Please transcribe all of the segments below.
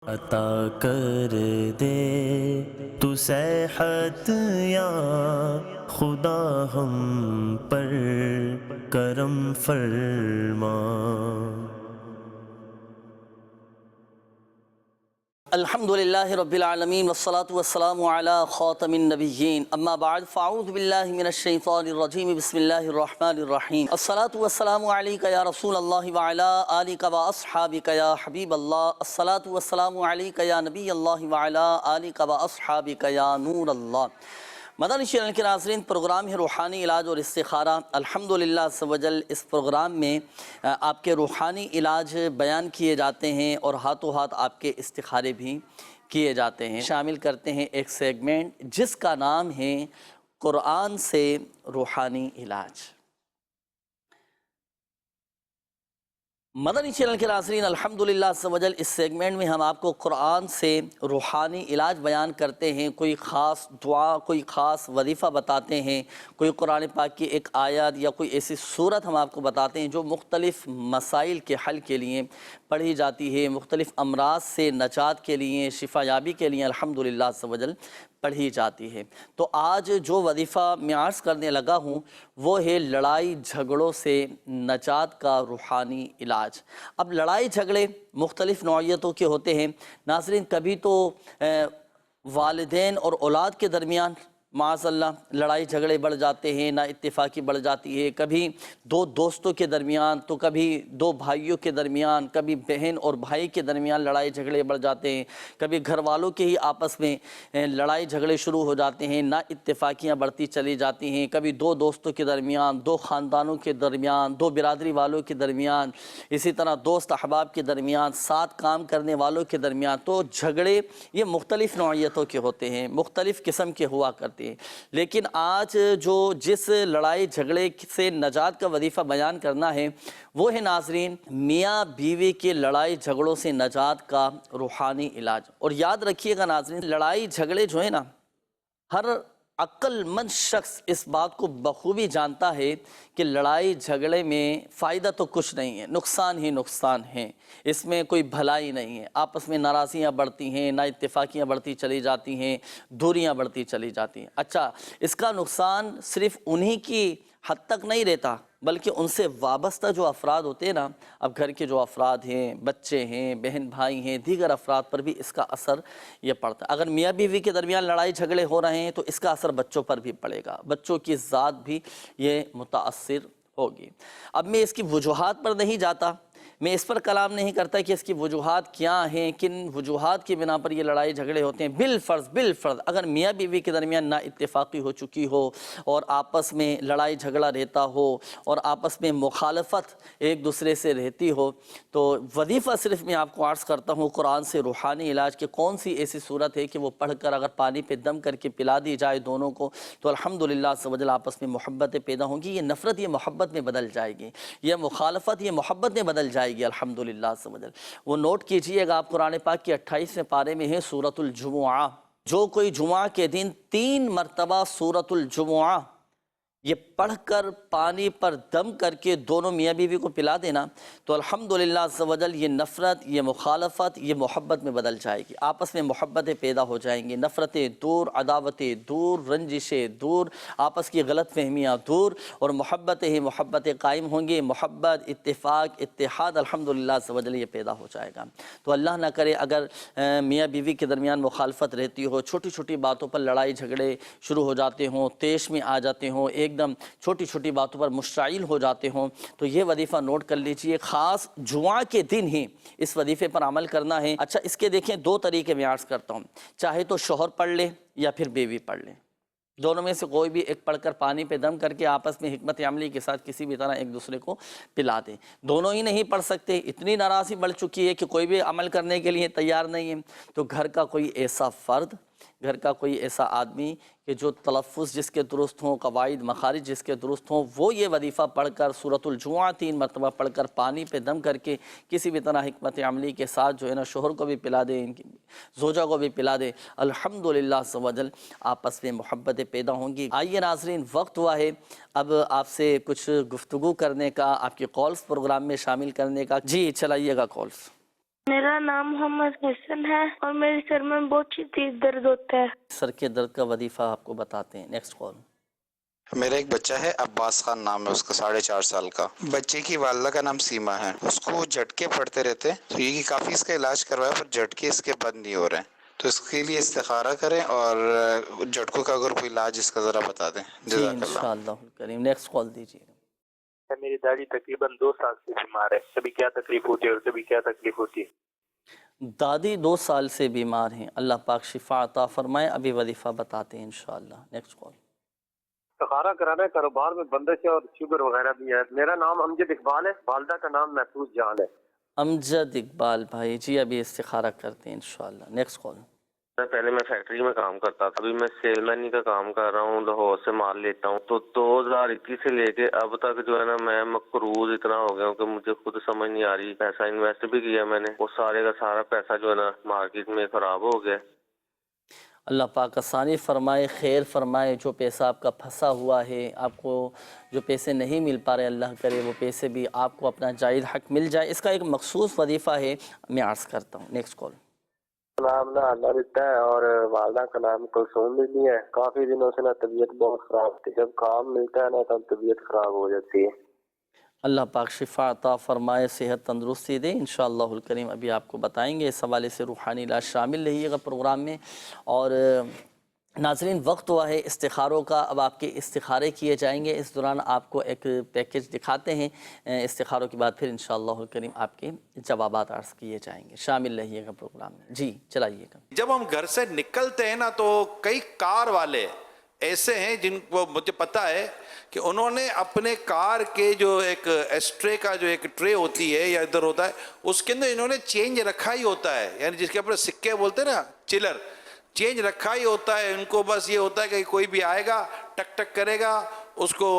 عطا کر دے تو صحت یا خدا ہم پر کرم فرما۔ الحمدللہ رب العالمین والصلاة والسلام علی خاتم النبیین، اما بعد فاعوذ باللہ من الشیطان الرجیم، بسم اللہ الرحمن الرحیم۔ الصلاة والسلام علیکہ یا رسول اللہ وعلی آلکہ واصحابکہ یا حبیب اللہ، الصلاة والسلام علیکہ یا نبی اللہ وعلی آلکہ واصحابکہ یا نور اللہ۔ مدنی چینل کے ناظرین، پروگرام ہے روحانی علاج اور استخارہ۔ الحمدللہ عز و جل اس پروگرام میں آپ کے روحانی علاج بیان کیے جاتے ہیں اور ہاتھوں ہاتھ آپ کے استخارے بھی کیے جاتے ہیں۔ شامل کرتے ہیں ایک سیگمنٹ جس کا نام ہے قرآن سے روحانی علاج۔ مدنی چینل کے ناظرین، الحمدللہ عز و جل اس سیگمنٹ میں ہم آپ کو قرآن سے روحانی علاج بیان کرتے ہیں، کوئی خاص دعا، کوئی خاص وظیفہ بتاتے ہیں، کوئی قرآن پاک کی ایک آیت یا کوئی ایسی صورت ہم آپ کو بتاتے ہیں جو مختلف مسائل کے حل کے لیے پڑھی جاتی ہے، مختلف امراض سے نجات کے لیے، شفا یابی کے لیے الحمدللہ عز و جل پڑھی جاتی ہے۔ تو آج جو وظیفہ میں عرض کرنے لگا ہوں وہ ہے لڑائی جھگڑوں سے نجات کا روحانی علاج۔ اب لڑائی جھگڑے مختلف نوعیتوں کے ہوتے ہیں ناظرین، کبھی تو والدین اور اولاد کے درمیان معاذ اللہ لڑائی جھگڑے بڑھ جاتے ہیں، نا اتفاقی بڑھ جاتی ہے، کبھی دو دوستوں کے درمیان، تو کبھی دو بھائیوں کے درمیان، کبھی بہن اور بھائی کے درمیان لڑائی جھگڑے بڑھ جاتے ہیں، کبھی گھر والوں کے ہی آپس میں لڑائی جھگڑے شروع ہو جاتے ہیں، نا اتفاقیاں بڑھتی چلی جاتی ہیں، کبھی دو دوستوں کے درمیان، دو خاندانوں کے درمیان، دو برادری والوں کے درمیان، اسی طرح دوست احباب کے درمیان، ساتھ کام کرنے والوں کے درمیان۔ تو جھگڑے یہ مختلف نوعیتوں کے ہوتے ہیں، مختلف قسم کے ہوا کرتے ہیں، لیکن آج جو جس لڑائی جھگڑے سے نجات کا وظیفہ بیان کرنا ہے وہ ہے ناظرین میاں بیوی کے لڑائی جھگڑوں سے نجات کا روحانی علاج۔ اور یاد رکھیے گا ناظرین، لڑائی جھگڑے جو ہے نا، ہر عقل مند شخص اس بات کو بخوبی جانتا ہے کہ لڑائی جھگڑے میں فائدہ تو کچھ نہیں ہے، نقصان ہی نقصان ہے، اس میں کوئی بھلائی نہیں ہے، آپس میں ناراضیاں بڑھتی ہیں، نا اتفاقیاں بڑھتی چلی جاتی ہیں، دوریاں بڑھتی چلی جاتی ہیں۔ اچھا، اس کا نقصان صرف انہی کی حد تک نہیں رہتا بلکہ ان سے وابستہ جو افراد ہوتے ہیں نا، اب گھر کے جو افراد ہیں، بچے ہیں، بہن بھائی ہیں، دیگر افراد پر بھی اس کا اثر یہ پڑتا ہے۔ اگر میاں بیوی کے درمیان لڑائی جھگڑے ہو رہے ہیں تو اس کا اثر بچوں پر بھی پڑے گا، بچوں کی ذات بھی یہ متاثر ہوگی۔ اب میں اس کی وجوہات پر نہیں جاتا، میں اس پر کلام نہیں کرتا کہ اس کی وجوہات کیا ہیں، کن وجوہات کی بنا پر یہ لڑائی جھگڑے ہوتے ہیں۔ بالفرض اگر میاں بیوی کے درمیان نا اتفاقی ہو چکی ہو اور آپس میں لڑائی جھگڑا رہتا ہو اور آپس میں مخالفت ایک دوسرے سے رہتی ہو، تو وظیفہ صرف میں آپ کو عرض کرتا ہوں قرآن سے روحانی علاج کے کون سی ایسی صورت ہے کہ وہ پڑھ کر اگر پانی پہ دم کر کے پلا دی جائے دونوں کو تو الحمدللہ عز و جل آپس میں محبتیں پیدا ہوں گی، یہ نفرت یہ محبت میں بدل جائے گی، یہ مخالفت یہ محبت میں بدل جائے گی الحمدللہ عز و جل۔ وہ نوٹ کیجئے گا، آپ قرآن پاک کی 28ویں پارے میں ہے سورۃ الجمعہ، جو کوئی جمعہ کے دن 3 مرتبہ سورۃ الجمعہ یہ پڑھ کر پانی پر دم کر کے دونوں میاں بیوی کو پلا دینا تو الحمدللہ عز و جل یہ نفرت، یہ مخالفت، یہ محبت میں بدل جائے گی، آپس میں محبتیں پیدا ہو جائیں گی، نفرتیں دور، عداوتیں دور، رنجشیں دور، آپس کی غلط فہمیاں دور، اور محبتیں ہی محبتیں قائم ہوں گی، محبت، اتفاق، اتحاد الحمدللہ عز و جل یہ پیدا ہو جائے گا۔ تو اللہ نہ کرے اگر میاں بیوی کے درمیان مخالفت رہتی ہو، چھوٹی چھوٹی باتوں پر لڑائی جھگڑے شروع ہو جاتے ہوں، طیش میں آ جاتے ہوں، ایک دم چھوٹی چھوٹی باتوں پر مشتعل ہو جاتے ہوں، تو یہ وظیفہ نوٹ کر لیجئے، خاص جمعہ کے دن ہی اس وظیفے پر عمل کرنا ہے۔ اچھا، اس کے دیکھیں 2 طریقے میں عرض کرتا ہوں، چاہے تو شوہر پڑھ لے یا پھر بیوی پڑھ لے، دونوں میں سے کوئی بھی ایک پڑھ کر پانی پہ دم کر کے آپس میں حکمت عملی کے ساتھ کسی بھی طرح ایک دوسرے کو پلا دیں۔ دونوں ہی نہیں پڑھ سکتے، اتنی ناراضی بڑھ چکی ہے کہ کوئی بھی عمل کرنے کے لیے تیار نہیں ہے، تو گھر کا کوئی ایسا فرد، گھر کا کوئی ایسا آدمی کہ جو تلفظ جس کے درست ہوں، قواعد مخارج جس کے درست ہوں، وہ یہ وظیفہ پڑھ کر سورۃ الجمعہ 3 مرتبہ پڑھ کر پانی پہ دم کر کے کسی بھی طرح حکمت عملی کے ساتھ جو ہے نا شوہر کو بھی پلا دے، ان کی زوجہ کو بھی پلا دے، الحمدللہ عز و جل آپس میں محبتیں پیدا ہوں گی۔ آئیے ناظرین، وقت ہوا ہے اب آپ سے کچھ گفتگو کرنے کا، آپ کے کالز پروگرام میں شامل کرنے کا۔ جی چلائیے گا کالز۔ میرا نام محمد حسن ہے اور میرے سر میں بہت شدید درد ہوتا ہے۔ سر کے درد کا وظیفہ آپ کو بتاتے ہیں۔ Next call. میرا ایک بچہ ہے، عباس خان نام ہے اس کا، 4.5 سال کا۔ بچے کی والدہ کا نام سیما ہے۔ اس کو جھٹکے پڑتے رہتے، تو یہ کافی اس کا علاج کروایا پر جھٹکے اس کے بند نہیں ہو رہے ہیں، تو اس کے لیے استخارہ کریں اور جھٹکوں کا اگر کوئی علاج اس کا ذرا بتا دیں۔ جی جزاک اللہ۔ انشاءاللہ الکریم۔ نیکسٹ کال دیجیے۔ میری دادی تقریباً 2 سال سے بیمار ہے، کبھی کیا تکلیف ہوتی ہے اور کبھی کیا تکلیف ہوتی ہے۔ دادی 2 سال سے بیمار ہیں، اللہ پاک شفا عطا فرمائے۔ ابھی وظیفہ بتاتے ہیں انشاءاللہ۔ Next call. استخارہ کرانا ہے، کاروبار میں بندش ہے اور شوگر وغیرہ بھی ہے۔ میرا نام امجد اقبال ہے، والدہ کا نام محفوظ جان ہے۔ امجد اقبال بھائی جی ابھی استخارہ کرتے ہیں انشاءاللہ۔ نیکسٹ کال۔ پہلے میں فیکٹری میں کام کرتا تھا، ابھی میں سیل مینی کا کام کر رہا ہوں، لاہور سے مال لیتا ہوں۔ تو 2021 سے لے کے اب تک جو ہے نا میں مقروض اتنا ہو گیا ہوں کہ مجھے خود سمجھ نہیں آ رہی۔ پیسہ انویسٹ بھی کیا میں نے، وہ سارے کا سارا پیسہ جو ہے نا مارکیٹ میں خراب ہو گیا۔ اللہ پاک آسانی فرمائے، خیر فرمائے۔ جو پیسہ آپ کا پھنسا ہوا ہے، آپ کو جو پیسے نہیں مل پا رہے، اللہ کرے وہ پیسے بھی آپ کو اپنا جائز حق مل جائے۔ اس کا ایک مخصوص وظیفہ ہے، میں عرض کرتا ہوں۔ Next call. نام نہ اللہ دیتا ہے اور والدہ کا نام کلثوم بھی ہے۔ کافی دنوں سے نا طبیعت بہت خراب تھی، جب کام ملتا ہے نا تب طبیعت خراب ہو جاتی ہے۔ اللہ پاک شفا عطا فرمائے، صحت تندرستی دے انشاءاللہ الکریم۔ ابھی آپ کو بتائیں گے، اس حوالے سے روحانی علاج شامل رہیے گا پروگرام میں۔ اور ناظرین وقت ہوا ہے استخاروں کا، اب آپ کے استخارے کیے جائیں گے۔ اس دوران آپ کو ایک پیکج دکھاتے ہیں، استخاروں کے بعد پھر انشاءاللہ الکریم آپ کے جوابات عرض کیے جائیں گے۔ شامل رہیے گا پروگرام میں۔ جی چلائیے گا۔ جب ہم گھر سے نکلتے ہیں نا تو کئی کار والے ایسے ہیں جن کو مجھے پتا ہے کہ انہوں نے اپنے کار کے جو ایک ایسٹرے کا جو ایک ٹرے ہوتی ہے یا ادھر ہوتا ہے، اس کے اندر انہوں نے چینج رکھا ہی ہوتا ہے، یعنی جس کے اوپر سکے بولتے ہیں نا، چلر، چینج رکھا ہی ہوتا ہے۔ ان کو بس یہ ہوتا ہے کہ کوئی بھی آئے گا ٹک ٹک کرے گا، اس کو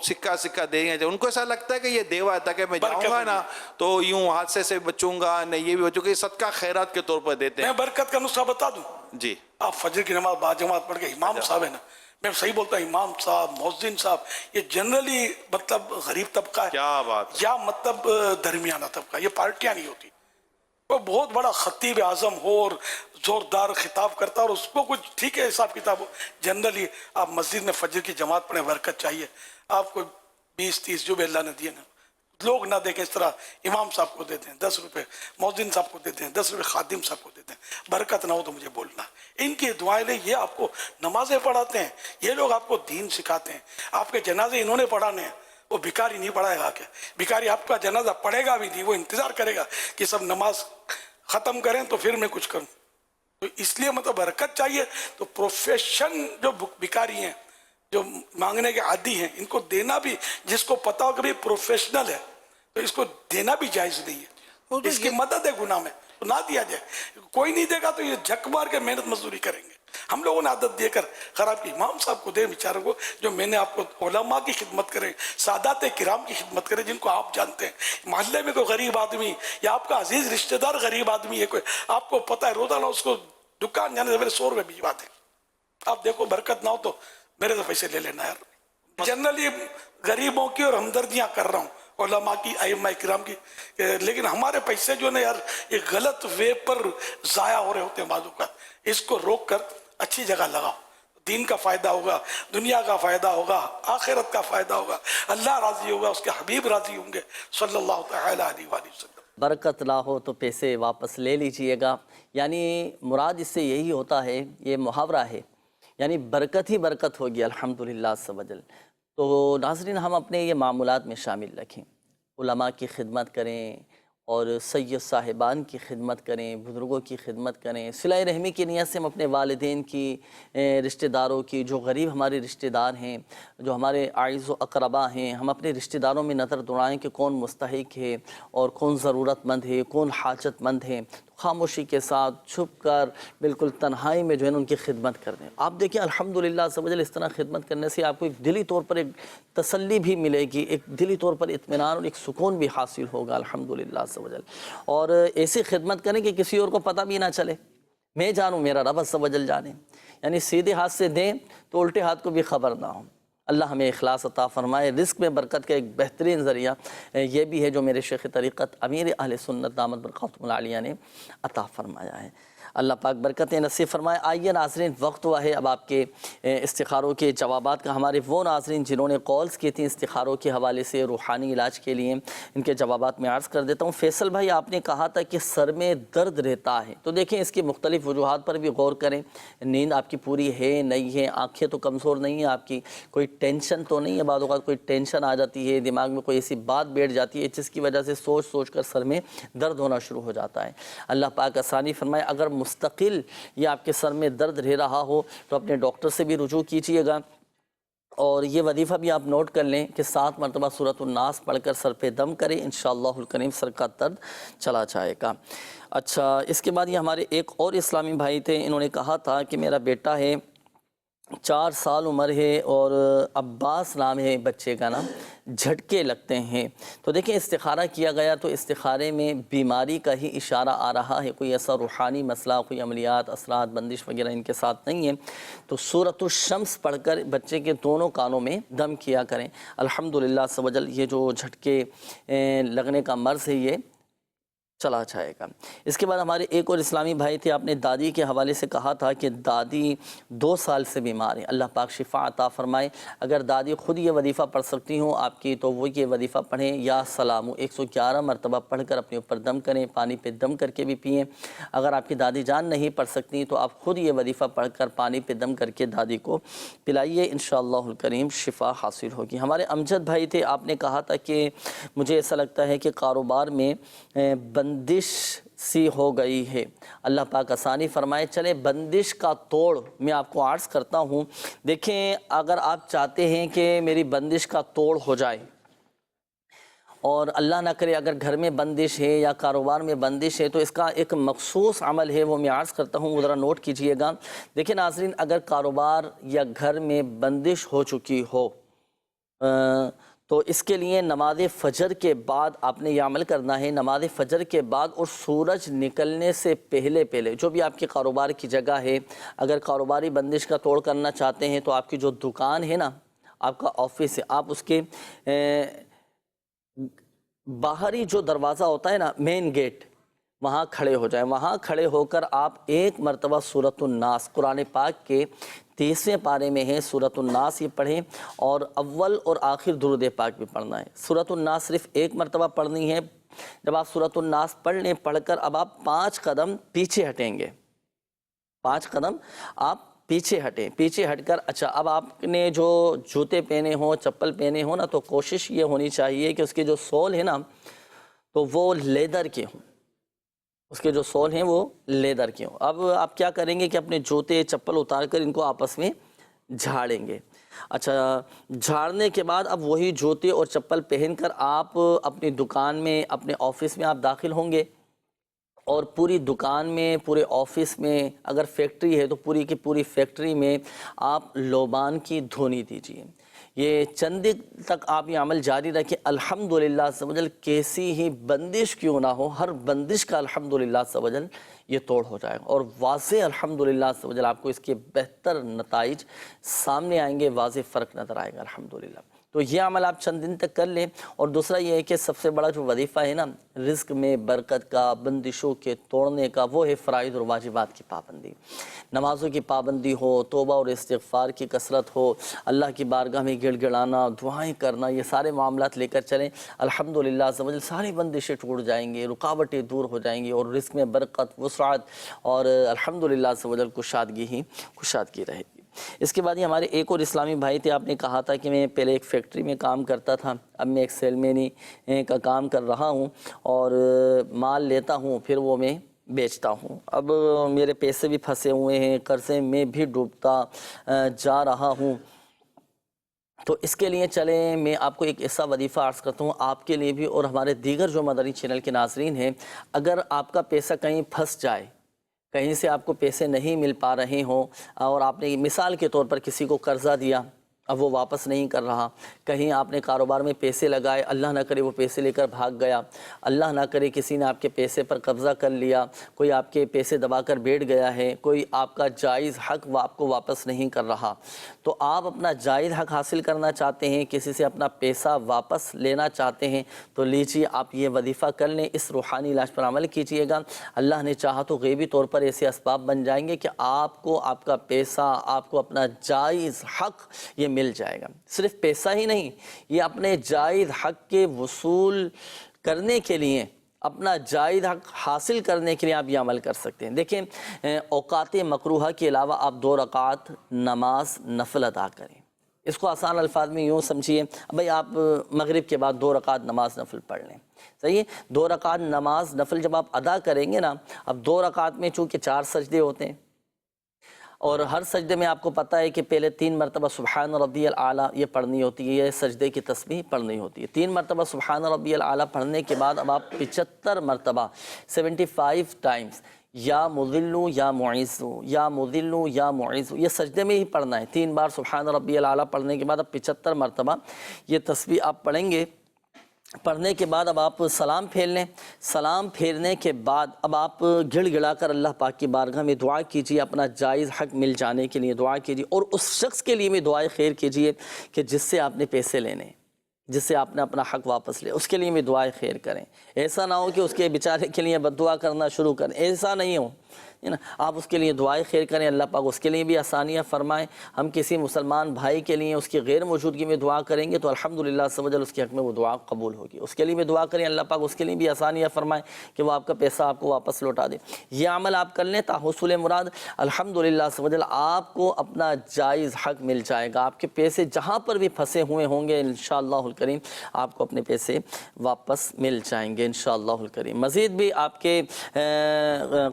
سکہ دیں گے۔ ان کو ایسا لگتا ہے کہ یہ دیوا ہے، تاکہ میں جاؤں گا نا تو یوں حادثے سے بچوں گا، نہیں یہ بھی بچوں گا۔ یہ صدقہ خیرات کے طور پر دیتے ہیں۔ میں برکت کا نسخہ بتا دوں۔ جی آپ فجر کی نماز با جماعت پڑھ کے، امام صاحب ہے نا، میں صحیح بولتا ہوں، امام صاحب، مؤذن صاحب، یہ جنرلی مطلب غریب طبقہ ہے، کیا بات، یا مطلب درمیانہ طبقہ، یہ پارٹیاں نہیں ہوتی۔ وہ بہت بڑا خطیب اعظم ہو اور زوردار خطاب کرتا اور اس کو کچھ ٹھیک ہے حساب کتاب ہو، جنرلی آپ مسجد میں فجر کی جماعت پڑھیں، برکت چاہیے آپ کو۔ 20-30 جو بھی اللہ نے دیے نا، لوگ نہ دیکھیں اس طرح، امام صاحب کو دیتے ہیں 10 روپے، مؤذن صاحب کو دیتے ہیں 10 روپے، خادم صاحب کو دیتے ہیں۔ برکت نہ ہو تو مجھے بولنا۔ ان کی دعائیں لیں، یہ آپ کو نمازیں پڑھاتے ہیں، یہ لوگ آپ کو دین سکھاتے ہیں۔ آپ کے جنازے انہوں نے پڑھانے ہیں، وہ بھکاری نہیں پڑھائے گا۔ کہ بھکاری آپ کا جنازہ پڑھے گا بھی نہیں، وہ انتظار کرے گا کہ سب نماز ختم کریں تو پھر میں کچھ کروں۔ تو اس لیے مطلب برکت چاہیے تو پروفیشن جو بھکاری ہیں، جو مانگنے کے عادی ہیں، ان کو دینا بھی، جس کو پتا ہو کہ بھی پروفیشنل ہے تو اس کو دینا بھی جائز نہیں ہے۔ اس کی مدد ہے گناہ میں، تو نہ دیا جائے۔ کوئی نہیں دے گا تو یہ جھک مار کے محنت مزدوری کریں گے۔ ہم لوگوں نے عادت دے کر خراب کی۔ امام صاحب کو دیں بیچاروں کو، جو میں نے آپ کو علماء کی خدمت کرے، سادات کرام کی خدمت کرے، جن کو آپ جانتے ہیں۔ محلے میں کوئی غریب آدمی یا آپ کا عزیز رشتہ دار غریب آدمی ہے، کوئی آپ کو پتہ ہے، روزانہ اس کو دکان جانے سے پہلے 100 روپے بھجوا دیں۔ آپ دیکھو برکت نہ ہو تو میرے سے پیسے لے لینا یار۔ جنرلی غریبوں کی اور ہمدردیاں کر رہا ہوں، علماء کی، ائمہ کرام کی، لیکن ہمارے پیسے جو ہے نا یار، یہ غلط وے پر ضائع ہو رہے ہوتے ہیں بعض اوقات۔ اس کو روک کر اچھی جگہ لگاؤ، دین کا فائدہ ہوگا، دنیا کا فائدہ ہوگا، آخرت کا فائدہ ہوگا، اللہ راضی ہوگا، اس کے حبیب راضی ہوں گے صلی اللہ تعالی علیہ وآلہ وسلم۔ برکت نہ ہو تو پیسے واپس لے لیجئے گا، یعنی مراد اس سے یہی ہوتا ہے، یہ محاورہ ہے، یعنی برکت ہی برکت ہوگی الحمدللہ عز و جل۔ تو ناظرین ہم اپنے یہ معمولات میں شامل رکھیں، علماء کی خدمت کریں اور سید صاحبان کی خدمت کریں، بزرگوں کی خدمت کریں، صلہ رحمی کی نیت سے ہم اپنے والدین کی، رشتہ داروں کی، جو غریب ہمارے رشتہ دار ہیں، جو ہمارے اعز و اقربا ہیں، ہم اپنے رشتہ داروں میں نظر دوڑائیں کہ کون مستحق ہے اور کون ضرورت مند ہے، کون حاجت مند ہے۔ خاموشی کے ساتھ چھپ کر بالکل تنہائی میں جو ہے ان کی خدمت کر دیں۔ آپ دیکھیں الحمدللہ عز و جل اس طرح خدمت کرنے سے آپ کو ایک دلی طور پر ایک تسلی بھی ملے گی، ایک دلی طور پر اطمینان اور ایک سکون بھی حاصل ہوگا الحمدللہ عز و جل۔ اور ایسی خدمت کریں کہ کسی اور کو پتہ بھی نہ چلے، میں جانوں میرا رب عز و جل جانے، یعنی سیدھے ہاتھ سے دیں تو الٹے ہاتھ کو بھی خبر نہ ہو، اللہ ہمیں اخلاص عطا فرمائے۔ رزق میں برکت کا ایک بہترین ذریعہ یہ بھی ہے جو میرے شیخ طریقت امیر اہل سنت دامت برکاتہم العالیہ نے عطا فرمایا ہے۔ اللہ پاک برکتیں نصیب فرمائے۔ آئیے ناظرین، وقت ہوا ہے اب آپ کے استخاروں کے جوابات کا۔ ہمارے وہ ناظرین جنہوں نے کالز کی تھیں استخاروں کے حوالے سے روحانی علاج کے لیے، ان کے جوابات میں عرض کر دیتا ہوں۔ فیصل بھائی، آپ نے کہا تھا کہ سر میں درد رہتا ہے، تو دیکھیں اس کی مختلف وجوہات پر بھی غور کریں۔ نیند آپ کی پوری ہے نہیں ہے، آنکھیں تو کمزور نہیں ہیں آپ کی، کوئی ٹینشن تو نہیں ہے، بعض اوقات کوئی ٹینشن آ جاتی ہے، دماغ میں کوئی ایسی بات بیٹھ جاتی ہے جس کی وجہ سے سوچ سوچ کر سر میں درد ہونا شروع ہو جاتا ہے۔ اللہ پاک آسانی فرمائے۔ اگر مستقل یہ آپ کے سر میں درد رہ رہا ہو تو اپنے ڈاکٹر سے بھی رجوع کیجئے گا، اور یہ وظیفہ بھی آپ نوٹ کر لیں کہ 7 مرتبہ سورۃ الناس پڑھ کر سر پہ دم کریں، انشاءاللہ الکریم سر کا درد چلا جائے گا۔ اچھا، اس کے بعد یہ ہمارے ایک اور اسلامی بھائی تھے، انہوں نے کہا تھا کہ میرا بیٹا ہے، 4 سال عمر ہے اور عباس نام ہے بچے کا نام، جھٹکے لگتے ہیں۔ تو دیکھیں استخارہ کیا گیا تو استخارے میں بیماری کا ہی اشارہ آ رہا ہے، کوئی ایسا روحانی مسئلہ، کوئی عملیات، اثرات، بندش وغیرہ ان کے ساتھ نہیں ہے۔ تو سورۃ الشمس پڑھ کر بچے کے دونوں کانوں میں دم کیا کریں، الحمدللہ عز و جل یہ جو جھٹکے لگنے کا مرض ہے یہ چلا جائے گا۔ اس کے بعد ہمارے ایک اور اسلامی بھائی تھے، آپ نے دادی کے حوالے سے کہا تھا کہ دادی 2 سال سے بیمار ہیں، اللہ پاک شفا عطا فرمائے۔ اگر دادی خود یہ وظیفہ پڑھ سکتی ہوں آپ کی تو وہ یہ وظیفہ پڑھیں، یا سلام 111 مرتبہ پڑھ کر اپنے اوپر دم کریں، پانی پہ دم کر کے بھی پئیں۔ اگر آپ کی دادی جان نہیں پڑھ سکتی تو آپ خود یہ وظیفہ پڑھ کر پانی پہ دم کر کے دادی کو پلائیے، انشاءاللہ الکریم شفا حاصل ہوگی۔ ہمارے امجد بھائی تھے، آپ نے کہا تھا کہ مجھے ایسا لگتا ہے کہ کاروبار میں بندش سی ہو گئی ہے، اللہ پاک آسانی فرمائے۔ چلے بندش کا توڑ میں آپ کو عرض کرتا ہوں۔ دیکھیں، اگر آپ چاہتے ہیں کہ میری بندش کا توڑ ہو جائے، اور اللہ نہ کرے اگر گھر میں بندش ہے یا کاروبار میں بندش ہے، تو اس کا ایک مخصوص عمل ہے، وہ میں عرض کرتا ہوں، وہ ذرا نوٹ کیجئے گا۔ دیکھیں ناظرین، اگر کاروبار یا گھر میں بندش ہو چکی ہو تو اس کے لیے نماز فجر کے بعد آپ نے یہ عمل کرنا ہے۔ نماز فجر کے بعد اور سورج نکلنے سے پہلے جو بھی آپ کے کاروبار کی جگہ ہے، اگر کاروباری بندش کا توڑ کرنا چاہتے ہیں تو آپ کی جو دکان ہے نا، آپ کا آفس ہے، آپ اس کے باہری جو دروازہ ہوتا ہے نا، مین گیٹ، وہاں کھڑے ہو جائیں۔ وہاں کھڑے ہو کر آپ 1 مرتبہ سورۃ الناس، قرآن پاک کے 30ویں پارے میں ہے سورۃ الناس، یہ پڑھیں، اور اول اور آخر درود پاک بھی پڑھنا ہے۔ سورۃ الناس صرف 1 مرتبہ پڑھنی ہے۔ جب آپ سورۃ الناس پڑھ لیں، پڑھ کر اب آپ 5 قدم پیچھے ہٹیں گے، 5 قدم آپ پیچھے ہٹیں، پیچھے ہٹ کر اچھا اب آپ نے جو جوتے پہنے ہوں، چپل پہنے ہوں نا، تو کوشش یہ ہونی چاہیے کہ اس کے جو سول ہے نا تو وہ لیدر کے ہوں، اس کے جو سول ہیں وہ لیدر کے ہوں۔ اب آپ کیا کریں گے کہ اپنے جوتے چپل اتار کر ان کو آپس میں جھاڑیں گے۔ اچھا، جھاڑنے کے بعد اب وہی جوتے اور چپل پہن کر آپ اپنی دکان میں، اپنے آفس میں آپ داخل ہوں گے، اور پوری دکان میں، پورے آفس میں، اگر فیکٹری ہے تو پوری کی پوری فیکٹری میں آپ لوبان کی دھونی دیجیے۔ یہ چند دن تک آپ یہ عمل جاری رکھیں، الحمدللہ عز و جل کیسی ہی بندش کیوں نہ ہو، ہر بندش کا الحمدللہ عز و جل یہ توڑ ہو جائے گا، اور واضح الحمدللہ عز و جل آپ کو اس کے بہتر نتائج سامنے آئیں گے، واضح فرق نظر آئے گا الحمدللہ۔ تو یہ عمل آپ چند دن تک کر لیں۔ اور دوسرا یہ ہے کہ سب سے بڑا جو وظیفہ ہے نا رزق میں برکت کا، بندشوں کے توڑنے کا، وہ ہے فرائض اور واجبات کی پابندی۔ نمازوں کی پابندی ہو، توبہ اور استغفار کی کثرت ہو، اللہ کی بارگاہ میں گڑ گڑانا، دعائیں کرنا، یہ سارے معاملات لے کر چلیں، الحمدللہ عز و جل ساری بندشیں ٹوٹ جائیں گی، رکاوٹیں دور ہو جائیں گی، اور رزق میں برکت، وسعت اور الحمدللہ عز و جل کشادگی ہی کشادگی رہے گی۔ اس کے بعد یہ ہمارے ایک اور اسلامی بھائی تھے، آپ نے کہا تھا کہ میں پہلے ایک فیکٹری میں کام کرتا تھا، اب میں ایک سیل مینی کا کام کر رہا ہوں، اور مال لیتا ہوں پھر وہ میں بیچتا ہوں۔ اب میرے پیسے بھی پھنسے ہوئے ہیں، قرضے میں بھی ڈوبتا جا رہا ہوں۔ تو اس کے لیے چلیں میں آپ کو ایک ایسا وظیفہ عرض کرتا ہوں آپ کے لیے بھی اور ہمارے دیگر جو مدنی چینل کے ناظرین ہیں۔ اگر آپ کا پیسہ کہیں پھنس جائے، کہیں سے آپ کو پیسے نہیں مل پا رہے ہوں، اور آپ نے مثال کے طور پر کسی کو قرضہ دیا، اب وہ واپس نہیں کر رہا، کہیں آپ نے کاروبار میں پیسے لگائے، اللہ نہ کرے وہ پیسے لے کر بھاگ گیا، اللہ نہ کرے کسی نے آپ کے پیسے پر قبضہ کر لیا، کوئی آپ کے پیسے دبا کر بیٹھ گیا ہے، کوئی آپ کا جائز حق آپ کو واپس نہیں کر رہا، تو آپ اپنا جائز حق حاصل کرنا چاہتے ہیں، کسی سے اپنا پیسہ واپس لینا چاہتے ہیں تو لیجیے آپ یہ وظیفہ کر لیں، اس روحانی علاج پر عمل کیجیے گا۔ اللہ نے چاہا تو غیبی طور پر ایسے اسباب بن جائیں گے کہ آپ کو آپ کا پیسہ، آپ کو اپنا جائز حق یہ مل جائے گا۔ صرف پیسہ ہی نہیں، یہ اپنے جائز حق کے وصول کرنے کے لیے، اپنا جائز حق حاصل کرنے کے لیے آپ یہ عمل کر سکتے ہیں۔ دیکھیں، اوقات مکروہہ کے علاوہ آپ 2 رکعت نماز نفل ادا کریں۔ اس کو آسان الفاظ میں یوں سمجھیے، بھئی آپ مغرب کے بعد 2 رکعت نماز نفل پڑھ لیں، صحیح ہے؟ 2 رکعت نماز نفل جب آپ ادا کریں گے نا، اب 2 رکعت میں چونکہ 4 سجدے ہوتے ہیں، اور ہر سجدے میں آپ کو پتہ ہے کہ پہلے 3 مرتبہ سبحان ربی الاعلیٰ یہ پڑھنی ہوتی ہے، یہ سجدے کی تسبیح پڑھنی ہوتی ہے۔ 3 مرتبہ سبحان ربی الاعلیٰ پڑھنے کے بعد اب آپ 75 مرتبہ 75 ٹائمز یا مذلو یا معیزو یا مذلو یا معیزو، یہ سجدے میں ہی پڑھنا ہے۔ 3 بار سبحان ربی الاعلیٰ پڑھنے کے بعد اب 75 مرتبہ یہ تسبیح آپ پڑھیں گے۔ پڑھنے کے بعد اب آپ سلام پھیر لیں، سلام پھیرنے کے بعد اب آپ گڑ گڑا کر اللہ پاک کی بارگاہ میں دعا کیجیے، اپنا جائز حق مل جانے کے لیے دعا کیجیے، اور اس شخص کے لیے بھی دعائے خیر کیجیے کہ جس سے آپ نے پیسے لینے، جس سے آپ نے اپنا حق واپس لے، اس کے لیے بھی دعائے خیر کریں۔ ایسا نہ ہو کہ اس کے بیچارے کے لیے بد دعا کرنا شروع کریں، ایسا نہیں ہو نا، آپ اس کے لیے دعائے خیر کریں، اللہ پاک اس کے لیے بھی آسانیاں فرمائیں۔ ہم کسی مسلمان بھائی کے لیے اس کی غیر موجودگی میں دعا کریں گے تو الحمدللہ عز و جل اس کے حق میں وہ دعا قبول ہوگی، اس کے لیے بھی دعا کریں، اللہ پاک اس کے لیے بھی آسانیاں فرمائیں کہ وہ آپ کا پیسہ آپ کو واپس لوٹا دے۔ یہ عمل آپ کر لیں تا حصول مراد، الحمدللہ عز و جل آپ کو اپنا جائز حق مل جائے گا، آپ کے پیسے جہاں پر بھی پھنسے ہوئے ہوں گے انشاءاللہ الکریم آپ کو اپنے پیسے واپس مل جائیں گے انشاءاللہ الکریم۔ مزید بھی آپ کے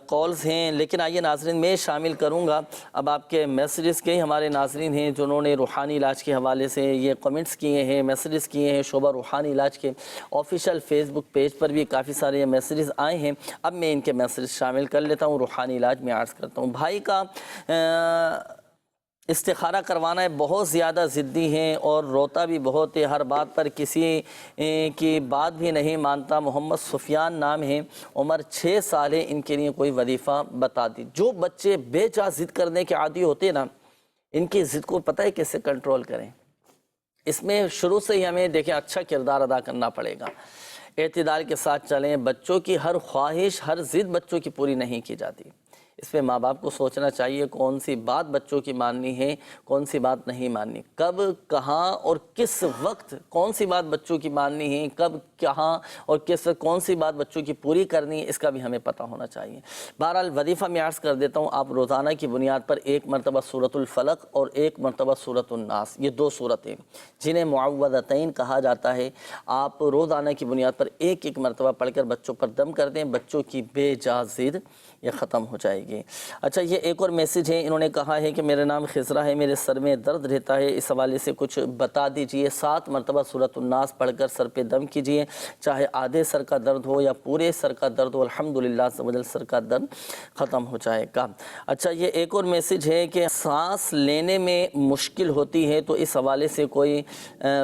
کالز ہیں، لیکن آئیے ناظرین میں شامل کروں گا اب آپ کے میسیجز کے۔ ہمارے ناظرین ہیں جنہوں نے روحانی علاج کے حوالے سے یہ کمنٹس کیے ہیں، میسیجز کیے ہیں، شعبہ روحانی علاج کے آفیشیل فیس بک پیج پر بھی کافی سارے میسیجز آئے ہیں۔ اب میں ان کے میسیجز شامل کر لیتا ہوں، روحانی علاج میں عرض کرتا ہوں۔ بھائی کا استخارہ کروانا ہے، بہت زیادہ ضدی ہیں اور روتا بھی بہت ہے، ہر بات پر کسی کی بات بھی نہیں مانتا۔ محمد سفیان نام ہے، عمر 6 سال ہے، ان کے لیے کوئی وظیفہ بتا دی۔ جو بچے بے جا ضد کرنے کے عادی ہوتے ہیں نا، ان کی ضد کو پتہ ہے کیسے کنٹرول کریں۔ اس میں شروع سے ہی ہمیں دیکھیں اچھا کردار ادا کرنا پڑے گا، اعتدال کے ساتھ چلیں، بچوں کی ہر خواہش ہر ضد بچوں کی پوری نہیں کی جاتی۔ اس پہ ماں باپ کو سوچنا چاہیے کون سی بات بچوں کی ماننی ہے، کون سی بات نہیں ماننی، کب کہاں اور کس وقت کون سی بات بچوں کی ماننی ہے، کب کہاں اور کس وقت کون سی بات بچوں کی پوری کرنی ہے، اس کا بھی ہمیں پتہ ہونا چاہیے۔ بہرحال وظیفہ میں عرض کر دیتا ہوں، آپ روزانہ کی بنیاد پر 1 مرتبہ سورۃ الفلق اور 1 مرتبہ سورۃ الناس، یہ 2 سورتیں جنہیں معوذتین کہا جاتا ہے، آپ روزانہ کی بنیاد پر 1 مرتبہ پڑھ کر بچوں پر دم کر دیں، بچوں کی بے جا ضد یہ ختم ہو جائے گی۔ اچھا، یہ ایک اور میسیج ہے، انہوں نے کہا ہے کہ میرا نام خضرہ ہے، میرے سر میں درد رہتا ہے، اس حوالے سے کچھ بتا دیجئے۔ 7 مرتبہ سورۃ الناس پڑھ کر سر پہ دم کیجئے، چاہے آدھے سر کا درد ہو یا پورے سر کا درد ہو، الحمدللہ عز و جل سر کا درد ختم ہو جائے گا۔ اچھا، یہ ایک اور میسیج ہے کہ سانس لینے میں مشکل ہوتی ہے، تو اس حوالے سے کوئی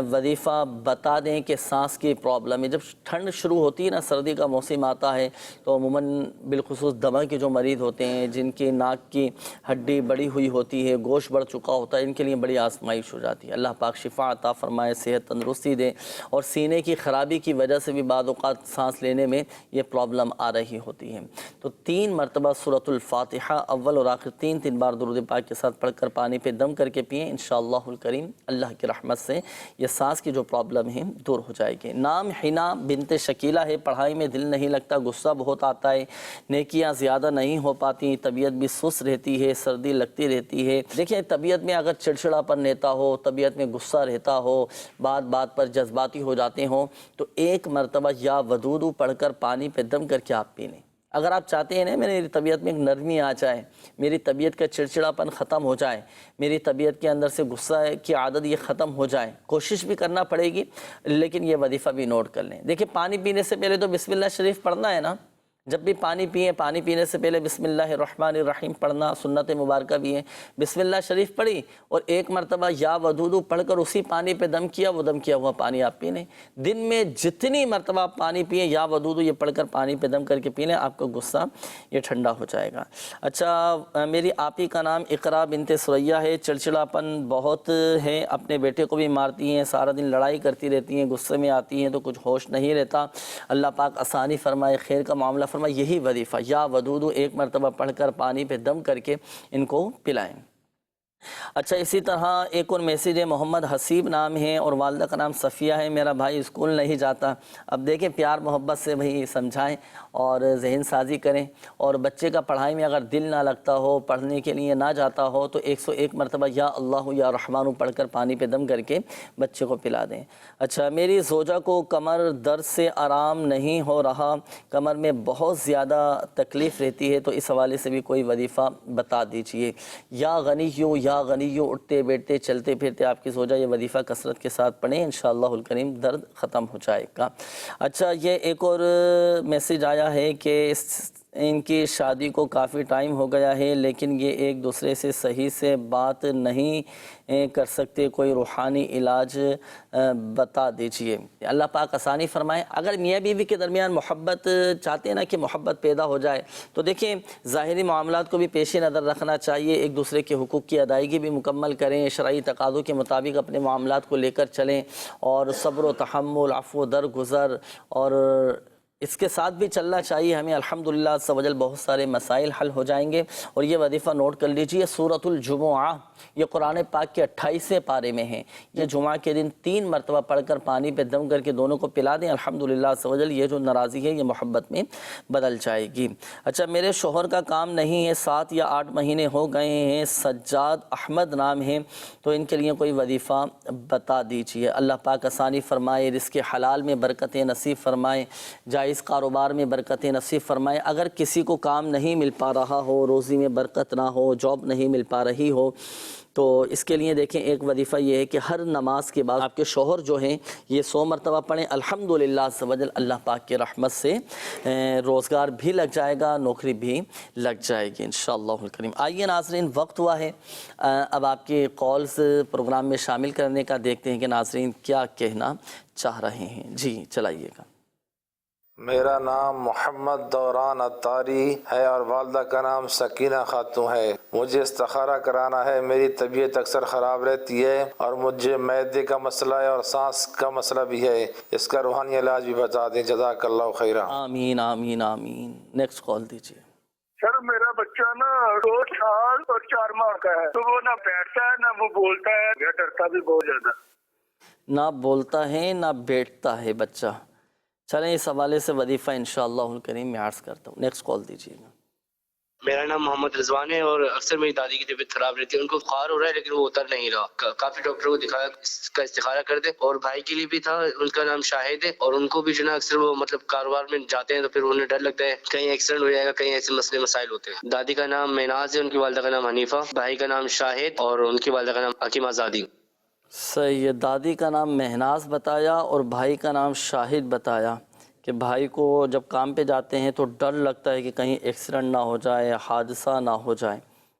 وظیفہ بتا دیں کہ سانس کی پرابلم ہے۔ جب ٹھنڈ شروع ہوتی ہے نا، سردی کا موسم آتا ہے تو عموماً بالخصوص دمہ کے جو مریض ہوتے ہیں، جن کی ناک کی ہڈی بڑی ہوئی ہوتی ہے، گوشت بڑھ چکا ہوتا ہے، ان کے لیے بڑی آزمائش ہو جاتی ہے۔ اللہ پاک شفا عطا فرمائے، صحت تندرستی دے، اور سینے کی خرابی کی وجہ سے بھی بعض اوقات سانس لینے میں یہ پرابلم آ رہی ہوتی ہے۔ تو 3 مرتبہ سورۃ الفاتحہ اول اور آخر 3 بار درود پاک کے ساتھ پڑھ کر پانی پہ دم کر کے پئیں، انشاءاللہ الکریم اللہ کی رحمت سے یہ سانس کی جو پرابلم ہے دور ہو جائے گی۔ نام حنا بنت شکیلہ ہے، پڑھائی میں دل نہیں لگتا، غصہ بہت آتا ہے، نیکیاں زیادہ نہیں ہو پاتی، طبیعت بھی سست رہتی ہے، سردی لگتی رہتی ہے۔ دیکھیں، طبیعت میں اگر چڑچڑا پن رہتا ہو، طبیعت میں غصہ رہتا ہو، بات بات پر جذباتی ہو جاتے ہوں، تو 1 مرتبہ یا ودودو پڑھ کر پانی پہ دم کر کے آپ پی لیں۔ اگر آپ چاہتے ہیں نا میری طبیعت میں ایک نرمی آ جائے، میری طبیعت کا چڑچڑا پن ختم ہو جائے، میری طبیعت کے اندر سے غصہ کی عادت یہ ختم ہو جائے، کوشش بھی کرنا پڑے گی، لیکن یہ وظیفہ بھی نوٹ کر لیں۔ دیکھیں، پانی پینے سے پہلے تو بسم اللہ شریف پڑھنا ہے نا، جب بھی پانی پئیں، پانی پینے سے پہلے بسم اللہ الرحمن الرحیم پڑھنا سنت مبارکہ بھی ہے۔ بسم اللہ شریف پڑھی اور ایک مرتبہ یا ودودو پڑھ کر اسی پانی پہ دم کیا، وہ دم کیا ہوا پانی آپ پی لیں۔ دن میں جتنی مرتبہ آپ پانی پئیں یا ودودو یہ پڑھ کر پانی پہ دم کر کے پی لیں، آپ کا غصہ یہ ٹھنڈا ہو جائے گا۔ اچھا، میری آپی کا نام اقرا بنت سریہ ہے، چڑچڑاپن بہت ہے، اپنے بیٹے کو بھی مارتی ہیں، سارا دن لڑائی کرتی رہتی ہیں، غصے میں آتی ہیں تو کچھ ہوش نہیں رہتا، اللہ پاک آسانی فرمائے، خیر کا معاملہ فرمائے۔ یہی وظیفہ یا ودودو ایک مرتبہ پڑھ کر پانی پہ دم کر کے ان کو پلائیں۔ اچھا، اسی طرح ایک اور میسیج ہے، محمد حسیب نام ہے اور والدہ کا نام صفیہ ہے، میرا بھائی اسکول نہیں جاتا۔ اب دیکھیں، پیار محبت سے بھائی سمجھائیں اور ذہن سازی کریں، اور بچے کا پڑھائی میں اگر دل نہ لگتا ہو، پڑھنے کے لیے نہ جاتا ہو تو 101 مرتبہ یا اللہ یا رحمانو پڑھ کر پانی پہ دم کر کے بچے کو پلا دیں۔ اچھا، میری زوجہ کو کمر درد سے آرام نہیں ہو رہا، کمر میں بہت زیادہ تکلیف رہتی ہے، تو اس حوالے سے بھی کوئی وظیفہ بتا دیجئے۔ یا غنیو یا غنیو، اٹھتے بیٹھتے چلتے پھرتے آپ کی زوجہ یہ وظیفہ کثرت کے ساتھ پڑھیں، انشاءاللہ الکریم درد ختم ہو جائے گا۔ اچھا، یہ ایک اور میسیج آیا ہے کہ ان کی شادی کو کافی ٹائم ہو گیا ہے لیکن یہ ایک دوسرے سے صحیح سے بات نہیں کر سکتے، کوئی روحانی علاج بتا دیجئے۔ اللہ پاک آسانی فرمائے۔ اگر میاں بیوی کے درمیان محبت چاہتے ہیں نا کہ محبت پیدا ہو جائے، تو دیکھیں ظاہری معاملات کو بھی پیش نظر رکھنا چاہیے، ایک دوسرے کے حقوق کی ادائیگی بھی مکمل کریں، شرعی تقاضوں کے مطابق اپنے معاملات کو لے کر چلیں، اور صبر و تحمل، عفو و درگزر، اور اس کے ساتھ بھی چلنا چاہیے ہمیں۔ الحمدللہ عز و جل بہت سارے مسائل حل ہو جائیں گے۔ اور یہ وظیفہ نوٹ کر لیجئے، سورۃ الجمعہ، یہ قرآن پاک کے 28ویں پارے میں ہیں، یہ جمعہ کے دن 3 مرتبہ پڑھ کر پانی پہ دم کر کے دونوں کو پلا دیں، الحمدللہ عز و جل یہ جو ناراضی ہے یہ محبت میں بدل جائے گی۔ اچھا، میرے شوہر کا کام نہیں ہے، 7 یا 8 مہینے ہو گئے ہیں، سجاد احمد نام ہے، تو ان کے لیے کوئی وظیفہ بتا دیجئے۔ اللہ پاک آسانی فرمائے، رزق حلال میں برکتیں نصیب فرمائے، اس کاروبار میں برکتیں نصیب فرمائے۔ اگر کسی کو کام نہیں مل پا رہا ہو، روزی میں برکت نہ ہو، جاب نہیں مل پا رہی ہو، تو اس کے لیے دیکھیں ایک وظیفہ یہ ہے کہ ہر نماز کے بعد آپ کے شوہر جو ہیں یہ 100 مرتبہ پڑھیں، الحمدللہ عز و جل اللہ پاک کے رحمت سے روزگار بھی لگ جائے گا، نوکری بھی لگ جائے گی انشاءاللہ الکریم۔ آئیے ناظرین، وقت ہوا ہے اب آپ کے کالز پروگرام میں شامل کرنے کا، دیکھتے ہیں کہ ناظرین کیا کہنا چاہ رہے ہیں۔ جی چلائیے گا۔ میرا نام محمد دوران عطاری ہے اور والدہ کا نام سکینہ خاتون ہے۔ مجھے استخارہ کرانا ہے، میری طبیعت اکثر خراب رہتی ہے اور مجھے معدے کا مسئلہ ہے اور سانس کا مسئلہ بھی ہے، اس کا روحانی علاج بھی بتا دیں، جزاک اللہ خیرہ۔ آمین آمین آمین۔ نیکسٹ کال دیجیے۔ سر میرا بچہ نا 2 سال اور 4 ماہ کا ہے، تو وہ نہ بیٹھتا ہے نہ وہ بولتا ہے، ڈرتا بھی بہت زیادہ۔ نہ بولتا ہے نہ بیٹھتا ہے بچہ، چلیں اس حوالے سے وظیفہ انشاءاللہ الکریم میں عرض کرتا ہوں۔ نیکسٹ کال دیجیے گا۔ میرا نام محمد رضوان ہے اور اکثر میری دادی کی طبیعت خراب رہتی ہے، ان کو بخار ہو رہا ہے لیکن وہ اتر نہیں رہا، کافی ڈاکٹروں کو دکھایا، اس کا استخارہ کر دیں۔ اور بھائی کے لیے بھی تھا، ان کا نام شاہد ہے، اور ان کو بھی جو نا اکثر وہ مطلب کاروبار میں جاتے ہیں تو پھر انہیں ڈر لگتا ہے کہیں ایکسیڈنٹ ہو جائے گا، کہیں ایسے مسئلے مسائل ہوتے ہیں۔ دادی کا نام میناز ہے، ان کی والدہ کا نام حنیفہ، بھائی کا نام شاہد اور ان کی والدہ کا نام حکیمہ زادی۔ صحیح، دادی کا نام مہناز بتایا اور بھائی کا نام شاہد بتایا کہ بھائی کو جب کام پہ جاتے ہیں تو ڈر لگتا ہے کہ کہیں ایکسیڈنٹ نہ ہو جائے، حادثہ نہ ہو جائے۔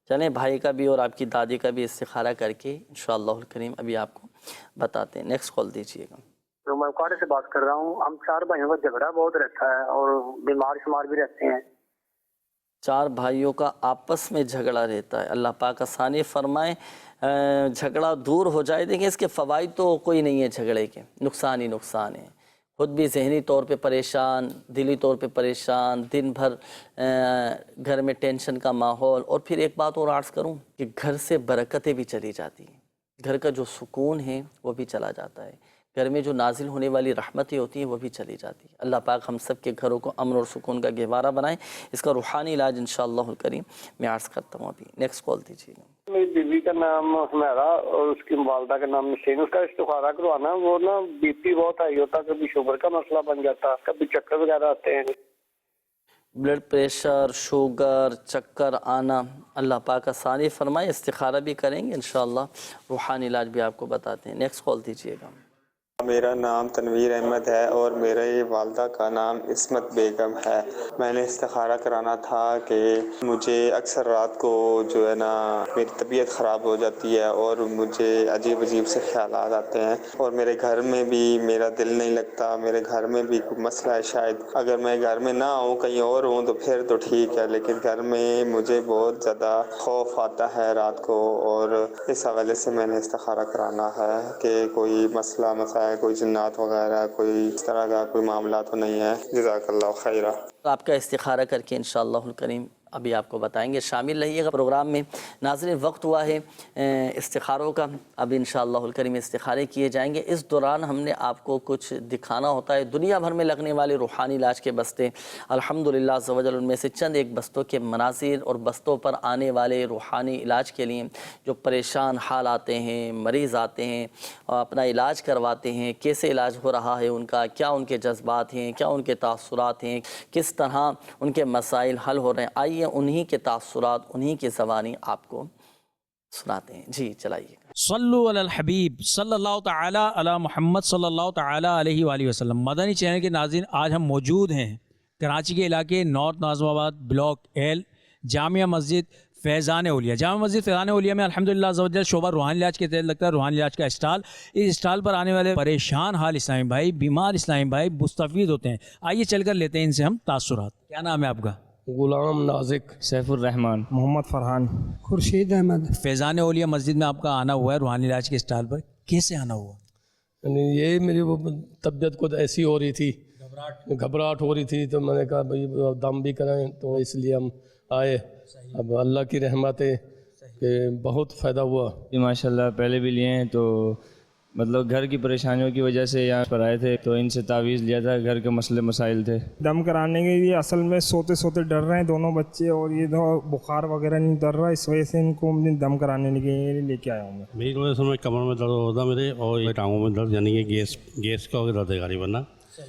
چلیں بھائی کا بھی اور آپ کی دادی کا بھی استخارہ کر کے انشاءاللہ الکریم ابھی آپ کو بتاتے ہیں۔ نیکسٹ کال دیجیے گا۔ تو میں کوارے سے بات کر رہا ہوں، ہم 4 بھائیوں کا جھگڑا بہت رہتا ہے اور بیمار شمار بھی رہتے ہیں۔ 4 بھائیوں کا آپس میں جھگڑا رہتا ہے، اللہ پاک آسانی فرمائے، جھگڑا دور ہو جائے۔ دیکھیں اس کے فوائد تو کوئی نہیں ہے جھگڑے کے، نقصان ہی نقصان ہے، خود بھی ذہنی طور پہ پریشان، دلی طور پہ پریشان، دن بھر گھر میں ٹینشن کا ماحول، اور پھر ایک بات اور عرض کروں کہ گھر سے برکتیں بھی چلی جاتی ہیں، گھر کا جو سکون ہے وہ بھی چلا جاتا ہے، گھر میں جو نازل ہونے والی رحمتیں ہوتی ہیں وہ بھی چلی جاتی ہیں۔ اللہ پاک ہم سب کے گھروں کو امن اور سکون کا گہوارہ بنائیں۔ اس کا روحانی علاج انشاءاللہ الکریم میں عرض کرتا ہوں۔ ابھی نیکسٹ کال دیجیے گا۔ میری بیوی کا نام حمیرہ اور اس کی والدہ کا نام نسین، اس کا استخارہ کروانا، وہ نا بی پی بہت ہائی ہوتا، کبھی شوگر کا مسئلہ بن جاتا، کبھی چکر وغیرہ آتے ہیں۔ بلڈ پریشر، شوگر، چکر آنا، اللہ پاک آسانی فرمائے، استخارہ بھی کریں گے انشاءاللہ، روحانی علاج بھی آپ کو بتاتے ہیں۔ نیکسٹ کال دیجیے گا۔ میرا نام تنویر احمد ہے اور میرے والدہ کا نام عصمت بیگم ہے۔ میں نے استخارہ کرانا تھا کہ مجھے اکثر رات کو جو ہے نا میری طبیعت خراب ہو جاتی ہے اور مجھے عجیب عجیب سے خیالات آتے ہیں، اور میرے گھر میں بھی میرا دل نہیں لگتا، میرے گھر میں بھی کوئی مسئلہ ہے شاید۔ اگر میں گھر میں نہ ہوں کہیں اور ہوں تو پھر تو ٹھیک ہے، لیکن گھر میں مجھے بہت زیادہ خوف آتا ہے رات کو، اور اس حوالے سے میں نے استخارہ کرانا ہے کہ کوئی مسئلہ مسائل، کوئی جنات وغیرہ، کوئی اس طرح کا کوئی معاملہ تو نہیں ہے۔ جزاک اللہ خیرہ۔ آپ کا استخارہ کر کے انشاءاللہ الکریم ابھی آپ کو بتائیں گے، شامل رہیے گا پروگرام میں۔ ناظرین، وقت ہوا ہے استخاروں کا، اب انشاءاللہ الکریم استخارے کیے جائیں گے۔ اس دوران ہم نے آپ کو کچھ دکھانا ہوتا ہے دنیا بھر میں لگنے والے روحانی علاج کے بستے، الحمدللہ عز و جل ان میں سے چند ایک بستوں کے مناظر اور بستوں پر آنے والے روحانی علاج کے لیے جو پریشان حال آتے ہیں، مریض آتے ہیں اور اپنا علاج کرواتے ہیں، کیسے علاج ہو رہا ہے ان کا، کیا ان کے جذبات ہیں، کیا ان کے تاثرات ہیں، کس طرح ان کے مسائل حل ہو رہے ہیں، آئیے انہی کے تاثرات، انہی کی زبانی آپ کو سناتے ہیں۔ جی چلائیے۔ صلو علی الحبیب صلی اللہ تعالی علی محمد صلی اللہ تعالی علیہ وآلہ وسلم۔ مدنی چینل کے ناظرین، آج ہم موجود ہیں کراچی کے علاقے نارتھ ناظم آباد بلاک ایل، جامعہ مسجد فیضان اولیاء۔ جامعہ مسجد فیضان اولیاء میں الحمدللہ عز و جل شعبہ روحانی علاج کے تحت لگتا ہے روحانی علاج کا اسٹال۔ اس اسٹال پر آنے والے پریشان حال اسلامی بھائی، بیمار اسلامی بھائی مستفید ہوتے ہیں۔ آئیے چل کر لیتے ہیں ان سے ہم تاثرات۔ کیا نام ہے آپ کا؟ غلام نازک، سیف الرحمان، محمد فرحان، خورشید احمد۔ فیضان اولیاء مسجد میں آپ کا آنا ہوا ہے روحانی علاج کے اسٹال پر، کیسے آنا ہوا؟ یعنی یہ میری وہ طبیعت کچھ ایسی ہو رہی تھی، گھبراہٹ ہو رہی تھی، تو میں نے کہا بھائی دم بھی کریں، تو اس لیے ہم آئے۔ اب اللہ کی رحمت ہے کہ بہت فائدہ ہوا ماشاء اللہ۔ پہلے بھی لیے ہیں تو مطلب گھر کی پریشانیوں کی وجہ سے یہاں پر آئے تھے، تو ان سے تعویذ لیا تھا، گھر کے مسئلے مسائل تھے۔ دم کرانے کے لیے اصل میں سوتے سوتے ڈر رہے ہیں دونوں بچے، اور یہ تو بخار وغیرہ نہیں ڈر رہا، اس وجہ سے ان کو دم کرانے کے لیے لے کے آیا ہوں میں۔ میری وجہ سے میں کمر میں درد ہوتا میرے، اور یہ ٹانگوں میں درد، یعنی کہ گیس کا درد ہے غالباً نا،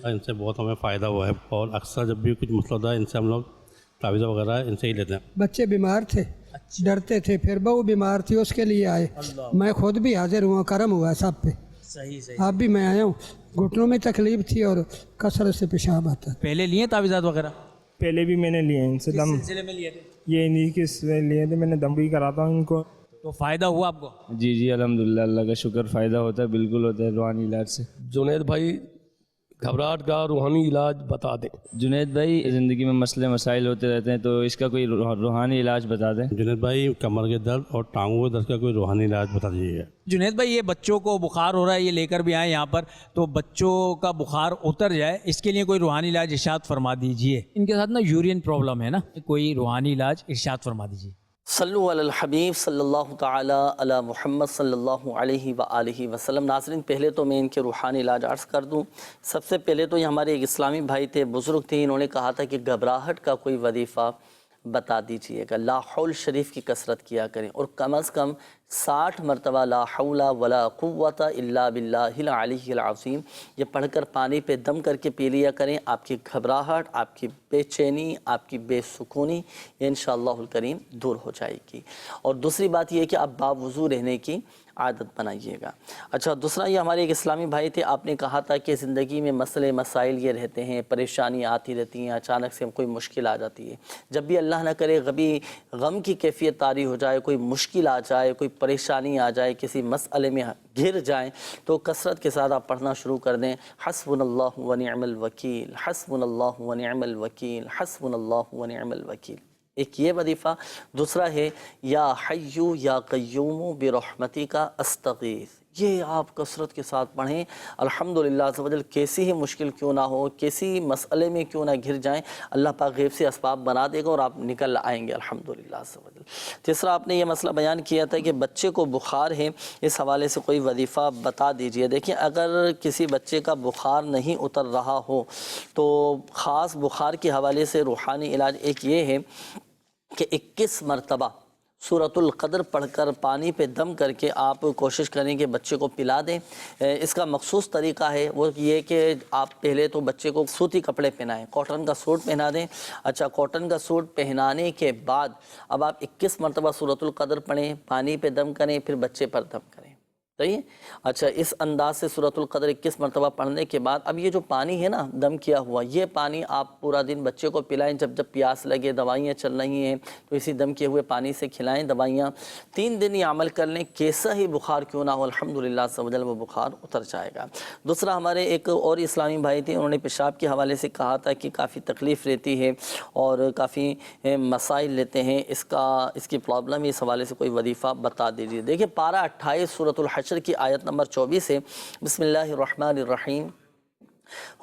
ان سے بہت ہمیں فائدہ ہوا ہے، اور اکثر جب بھی کچھ مسئلہ ہوتا ہے ان سے ہم لوگ تعویذ وغیرہ ان سے ہی لیتے ہیں۔ بچے بیمار تھے، ڈرتے تھے، پھر بہو بیمار تھی، اس کے لیے آئے۔ میں خود بھی حاضر ہوا، کرم ہوا سب پہ۔ آپ بھی میں آیا ہوں، گھٹنوں میں تکلیف تھی اور کثرت سے پیشاب آتا۔ پہلے لیے تعویذات وغیرہ؟ پہلے بھی میں نے لیے ان سے دم، سلسلے میں لیے تھے؟ یہ انہیں کے لیے تھے، میں نے دم بھی کراتا ہوں ان کو۔ تو فائدہ ہوا آپ کو؟ جی جی الحمدللہ، اللہ کا شکر، فائدہ ہوتا ہے، بالکل ہوتا ہے روحانی علاج سے۔ جنید بھائی گھبراہٹ کا روحانی علاج بتا دیں۔ جنید بھائی زندگی میں مسئلے مسائل ہوتے رہتے ہیں، تو اس کا کوئی روحانی علاج بتا دیں۔ جنید بھائی کمر کے درد اور ٹانگوں کے درد کا کوئی روحانی علاج بتا دیجیے۔ جنید بھائی یہ بچوں کو بخار ہو رہا ہے، یہ لے کر بھی آئے یہاں پر، تو بچوں کا بخار اتر جائے اس کے لیے کوئی روحانی علاج ارشاد فرما دیجیے۔ ان کے ساتھ نا یورین پرابلم ہے نا، کوئی روحانی علاج ارشاد فرما دیجیے۔ صلو علی الحبیب صلی اللہ تعالی علی محمد صلی اللہ علیہ وآلہ وسلم۔ ناظرین، پہلے تو میں ان کے روحانی علاج عرض کر دوں۔ سب سے پہلے تو یہ ہمارے ایک اسلامی بھائی تھے، بزرگ تھے، انہوں نے کہا تھا کہ گھبراہٹ کا کوئی وظیفہ بتا دیجئے گا، لا حول شریف کی کثرت کیا کریں، اور کم از کم 60 مرتبہ لا حول ولا قوت الا باللہ العلی العظیم یہ پڑھ کر پانی پہ دم کر کے پی لیا کریں۔ آپ کی گھبراہٹ، آپ کی بے چینی، آپ کی بے سکونی یہ انشاءاللہ الکریم دور ہو جائے گی۔ اور دوسری بات یہ ہے کہ آپ باوضو رہنے کی عادت بنائیے گا۔ اچھا، دوسرا یہ ہمارے ایک اسلامی بھائی تھے، آپ نے کہا تھا کہ زندگی میں مسئلے مسائل یہ رہتے ہیں، پریشانی آتی رہتی ہیں، اچانک سے کوئی مشکل آ جاتی ہے۔ جب بھی اللہ نہ کرے غم کی کیفیت طاری ہو جائے، کوئی مشکل آ جائے، کوئی پریشانی آ جائے، کسی مسئلے میں گر جائیں، تو کثرت کے ساتھ آپ پڑھنا شروع کر دیں، حسبنا اللہ ونعم الوکیل، حسبنا اللہ ونعم الوکیل، حسبنا اللہ ونعم الوکیل۔ ایک یہ وظیفہ۔ دوسرا ہے یا حیو یا قیوم برحمتک استغیث، یہ آپ کثرت کے ساتھ پڑھیں۔ الحمدللہ عز و جل کیسی ہی مشکل کیوں نہ ہو، کیسی مسئلے میں کیوں نہ گھر جائیں، اللہ پاک غیب سے اسباب بنا دے گا اور آپ نکل آئیں گے الحمدللہ عز و جل۔ تیسرا آپ نے یہ مسئلہ بیان کیا تھا کہ بچے کو بخار ہے، اس حوالے سے کوئی وظیفہ بتا دیجئے۔ دیکھیں، اگر کسی بچے کا بخار نہیں اتر رہا ہو تو خاص بخار کے حوالے سے روحانی علاج ایک یہ ہے کہ 21 مرتبہ سورۃ القدر پڑھ کر پانی پہ دم کر کے آپ کوشش کریں کہ بچے کو پلا دیں۔ اس کا مخصوص طریقہ ہے وہ یہ کہ آپ پہلے تو بچے کو سوتی کپڑے پہنائیں، کاٹن کا سوٹ پہنا دیں۔ اچھا، کاٹن کا سوٹ پہنانے کے بعد اب آپ 21 مرتبہ سورۃ القدر پڑھیں، پانی پہ دم کریں، پھر بچے پر دم کریں۔ صحیح ہے. اچھا، اس انداز سے سورۃ القدر 21 مرتبہ پڑھنے کے بعد اب یہ جو پانی ہے نا دم کیا ہوا، یہ پانی آپ پورا دن بچے کو پلائیں. جب جب پیاس لگے، دوائیاں چل رہی ہیں تو اسی دم کیے ہوئے پانی سے کھلائیں دوائیاں. 3 دن یہ عمل کر لیں، کیسا ہی بخار کیوں نہ ہو الحمدللہ عز و جل وہ بخار اتر جائے گا. دوسرا، ہمارے ایک اور اسلامی بھائی تھے، انہوں نے پیشاب کے حوالے سے کہا تھا کہ کافی تکلیف رہتی ہے اور کافی مسائل لیتے ہیں، اس کی پرابلم ہے، اس حوالے سے کوئی وظیفہ بتا دیجیے. دیکھیں پارہ 28 سورۃ الحشر کی آیت نمبر 24 ہے. بسم اللہ الرحمن الرحیم.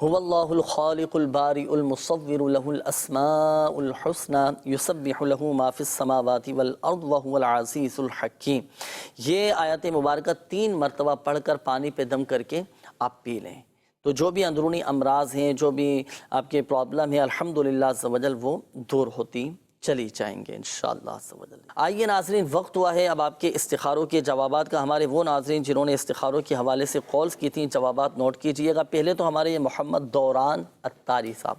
هو اللہ الخالق البارئ المصور له الاسماء الحسنى یسبح له ما فی السماوات والارض وهو العزیز الحکیم. یہ آیت مبارکہ 3 مرتبہ پڑھ کر پانی پہ دم کر کے آپ پی لیں تو جو بھی اندرونی امراض ہیں، جو بھی آپ کے پرابلم ہے، الحمدللہ عز و جل وہ دور ہوتی چلی جائیں گے انشاءاللہ عز و جل. آئیے ناظرین، وقت ہوا ہے اب آپ کے استخاروں کے جوابات کا. ہمارے وہ ناظرین جنہوں نے استخاروں کے حوالے سے کالز کی تھیں، جوابات نوٹ کیجئے گا. پہلے تو ہمارے یہ محمد دوران الطاری صاحب،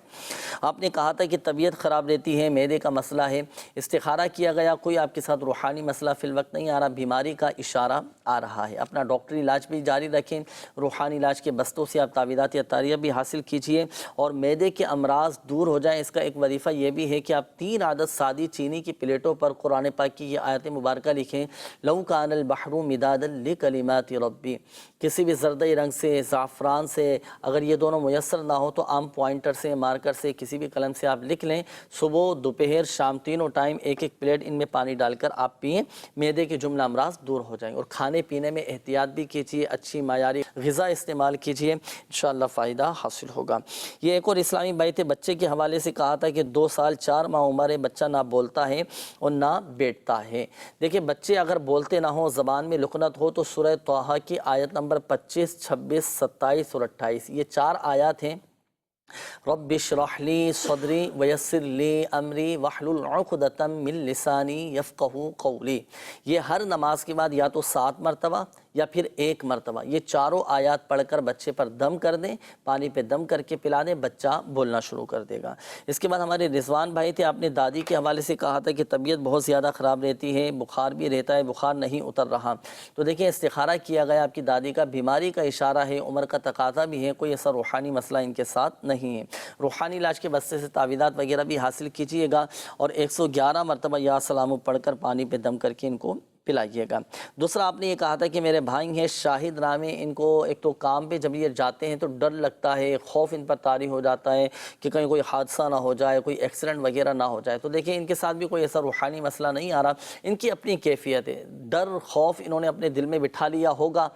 آپ نے کہا تھا کہ طبیعت خراب رہتی ہے، معدے کا مسئلہ ہے، استخارہ کیا گیا، کوئی آپ کے ساتھ روحانی مسئلہ فی الوقت نہیں آ رہا، بیماری کا اشارہ آ رہا ہے. اپنا ڈاکٹری علاج بھی جاری رکھیں، روحانی علاج کے بستوں سے آپ تعویذات اطاریہ بھی حاصل کیجئے اور معدے کے امراض دور ہو جائیں. اس کا ایک وظیفہ یہ بھی ہے کہ آپ 3 عدد سادی چینی کی پلیٹوں پر قرآن پاک کی یہ آیت مبارکہ لکھیں. لو کان البحر مدادا لکلمات ربی. کسی بھی زردئی رنگ سے، زعفران سے، اگر یہ دونوں میسر نہ ہو تو عام پوائنٹر سے، مارکر سے، کسی بھی قلم سے آپ لکھ لیں. صبح، دوپہر، شام تینوں ٹائم ایک پلیٹ ان میں پانی ڈال کر آپ پئیں، معدے کے جملہ امراض دور ہو جائیں. اور کھانے پینے میں احتیاط بھی کیجیے، اچھی معیاری غذا استعمال کیجیے، انشاءاللہ فائدہ حاصل ہوگا. یہ ایک اور اسلامی بھائی تھے، بچے کے حوالے سے کہا تھا کہ 2 سال 4 ماہ عمر ہے، بچہ نہ بولتا ہے اور نہ بیٹھتا ہے. دیکھیں بچے اگر بولتے نہ ہوں، زبان میں لکنت ہو، تو سورہ طٰہٰ کی آیت نمبر 25، 26، 27 اور 28 یہ 4 آیات ہیں. رب اشرح لی صدری ویسر لی امری واحلل عقدۃ من لسانی یفقہوا قولی. یہ ہر نماز کے بعد یا تو 7 مرتبہ یا پھر 1 مرتبہ یہ چاروں آیات پڑھ کر بچے پر دم کر دیں، پانی پہ دم کر کے پلا دیں، بچہ بولنا شروع کر دے گا. اس کے بعد ہمارے رضوان بھائی تھے، آپ نے دادی کے حوالے سے کہا تھا کہ طبیعت بہت زیادہ خراب رہتی ہے، بخار بھی رہتا ہے، بخار نہیں اتر رہا. تو دیکھیں استخارہ کیا گیا، آپ کی دادی کا بیماری کا اشارہ ہے، عمر کا تقاضا بھی ہے، کوئی ایسا روحانی مسئلہ ان کے ساتھ نہیں ہے. روحانی علاج کے بستے سے تعویذات وغیرہ بھی حاصل کیجیے گا اور 111 مرتبہ یا سلام پڑھ کر پانی پہ دم کر کے ان کو پلائیے گا. دوسرا آپ نے یہ کہا تھا کہ میرے بھائی ہیں شاہد نام ہے، ان کو ایک تو کام پہ جب یہ جاتے ہیں تو ڈر لگتا ہے، خوف ان پر طاری ہو جاتا ہے کہ کہیں کوئی حادثہ نہ ہو جائے، کوئی ایکسیڈنٹ وغیرہ نہ ہو جائے. تو دیکھیں ان کے ساتھ بھی کوئی ایسا روحانی مسئلہ نہیں آ رہا، ان کی اپنی کیفیت ہے، ڈر خوف انہوں نے اپنے دل میں بٹھا لیا ہوگا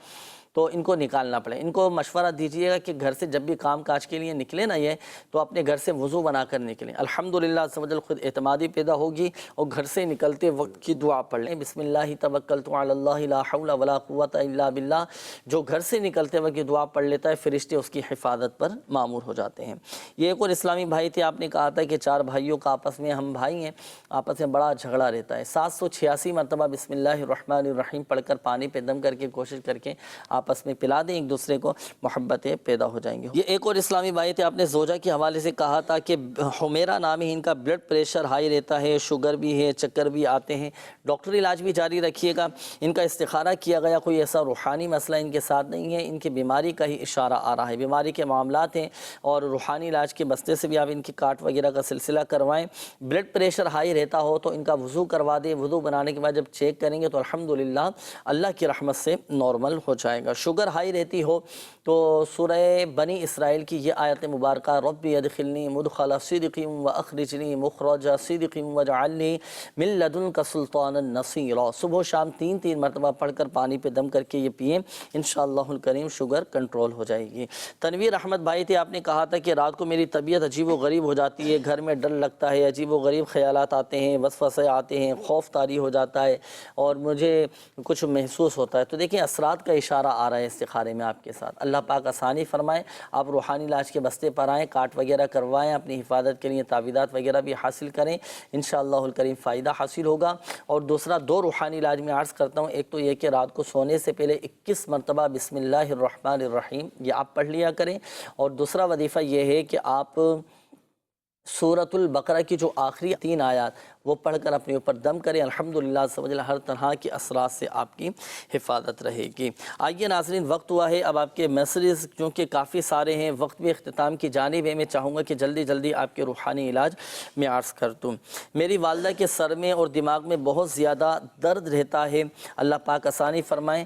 تو ان کو نکالنا پڑے. ان کو مشورہ دیجیے گا کہ گھر سے جب بھی کام کاج کے لیے نکلے نا یہ تو اپنے گھر سے وضو بنا کر نکلیں. الحمدللہ عز و جل خود اعتمادی پیدا ہوگی اور گھر سے نکلتے وقت کی دعا پڑھ لیں، بسم اللہ توکلت علی اللہ لا حول ولا قوت الا باللہ. جو گھر سے نکلتے وقت کی دعا پڑھ لیتا ہے فرشتے اس کی حفاظت پر مامور ہو جاتے ہیں. یہ ایک اور اسلامی بھائی تھے، آپ نے کہا تھا کہ 4 بھائیوں کا آپس میں، ہم بھائی ہیں، آپس میں بڑا جھگڑا رہتا ہے. 786 مرتبہ بسم اللہ الرحمن الرحیم پڑھ کر پانی پہ دم کر کے کوشش کر کے آپس میں پلا دیں، ایک دوسرے کو محبتیں پیدا ہو جائیں گے. یہ ایک اور اسلامی بھائی تھے، آپ نے زوجہ کے حوالے سے کہا تھا کہ حمیرہ نام ہے، ان کا بلڈ پریشر ہائی رہتا ہے، شوگر بھی ہے، چکر بھی آتے ہیں. ڈاکٹری علاج بھی جاری رکھیے گا. ان کا استخارہ کیا گیا، کوئی ایسا روحانی مسئلہ ان کے ساتھ نہیں ہے، ان کی بیماری کا ہی اشارہ آ رہا ہے، بیماری کے معاملات ہیں اور روحانی علاج کے بستے سے بھی آپ ان کی کاٹ وغیرہ کا سلسلہ کروائیں. بلڈ پریشر ہائی رہتا ہو تو ان کا وضو کروا دیں، وضو بنانے کے بعد جب چیک کریں گے تو الحمدللہ اللہ کی رحمت سے نارمل ہو جائے گا. شوگر ہائی رہتی ہو تو سورہ بنی اسرائیل کی یہ آیت مبارکہ ربی ادخلنی مدخل صدق واخرجنی مخرج صدق واجعلنی من لدنک سلطانا نصیرا. صبح و شام 3 مرتبہ پڑھ کر پانی پہ دم کر کے یہ پئیں، انشاءاللہ الکریم شوگر کنٹرول ہو جائے گی. تنویر احمد بھائی تھے، آپ نے کہا تھا کہ رات کو میری طبیعت عجیب و غریب ہو جاتی ہے، گھر میں ڈر لگتا ہے، عجیب و غریب خیالات آتے ہیں، وسوسے آتے ہیں، خوف طاری ہو جاتا ہے اور مجھے کچھ محسوس ہوتا ہے. تو دیکھیں اثرات کا اشارہ آ رہا ہے استخارے میں آپ کے ساتھ. اللہ پاک آسانی فرمائے، آپ روحانی علاج کے بستے پر آئیں، کاٹ وغیرہ کروائیں، اپنی حفاظت کے لیے تعویذات وغیرہ بھی حاصل کریں، انشاءاللہ الکریم فائدہ حاصل ہوگا. اور دوسرا 2 روحانی علاج میں عرض کرتا ہوں. ایک تو یہ کہ رات کو سونے سے پہلے 21 مرتبہ بسم اللہ الرحمن الرحیم یہ آپ پڑھ لیا کریں. اور دوسرا وظیفہ یہ ہے کہ آپ سورۃ البقرہ کی جو آخری 3 آیات وہ پڑھ کر اپنے اوپر دم کریں، الحمدللہ عز و جل ہر طرح کی اثرات سے آپ کی حفاظت رہے گی۔ آئیے ناظرین، وقت ہوا ہے اب آپ کے میسیجز کیونکہ کافی سارے ہیں، وقت بھی اختتام کی جانب ہے، میں چاہوں گا کہ جلدی جلدی آپ کے روحانی علاج میں عرض کر دوں۔ میری والدہ کے سر میں اور دماغ میں بہت زیادہ درد رہتا ہے، اللہ پاک آسانی فرمائیں۔